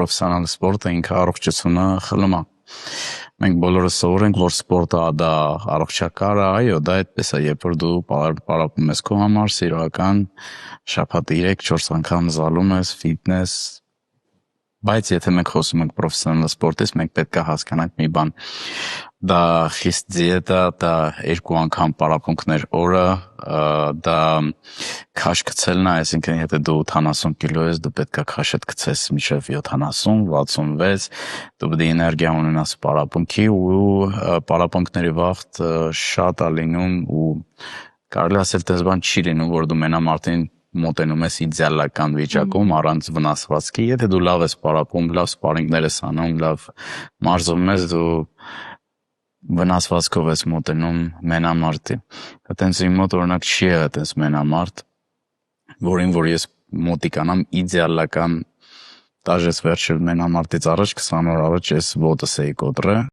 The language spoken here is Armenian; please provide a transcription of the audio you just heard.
Պրոֆեսիոնալ սպորտը ինքը առողջությունը խլում է։ Մենք բոլորս սովոր ենք, որ սպորտը դա առողջակար է, այո, դա այդպես է, երբ որ դու պարապում ես քո համար, սիրողական, շաբաթը 3-4 անգամ զալում ես, ֆիթնես, բայց եթե մենք խոսում ենք պրոֆեսիոնալ սպորտից, մենք պետք է հասկանանք մի բան, դա խիստ դիետա, դա 2 անգամ պարապմունքներ օրը, դա քաշ գցելն է, այսինքն եթե դու 80 կիլո ես, դու պետք է քաշդ գցես մինչև 70, 66, դու պետք է էներգիա ունենաս պարապմունքի ու պարապմունքների վաղտ շատ է լինում ու կարելի ասել դες բան չի լինում, որ դու մենամարտին մոտենում ես իդեալական վիճակում առանց վնասվածքի, եթե դու լավ ես պարապում, լավ սպարինգներ ես անում, լավ մարզվում ես, դու վնասվածքով ես մոտենում մենամարտի։ Այտենց իմ մոտ օրինակ չի եղել այտենց մենամարտ, որին որ ես մոտիկանամ իդեալական, դաժե վերջը մենամարտից առաջ 20 օր առաջ ես ոտս էի կոտրել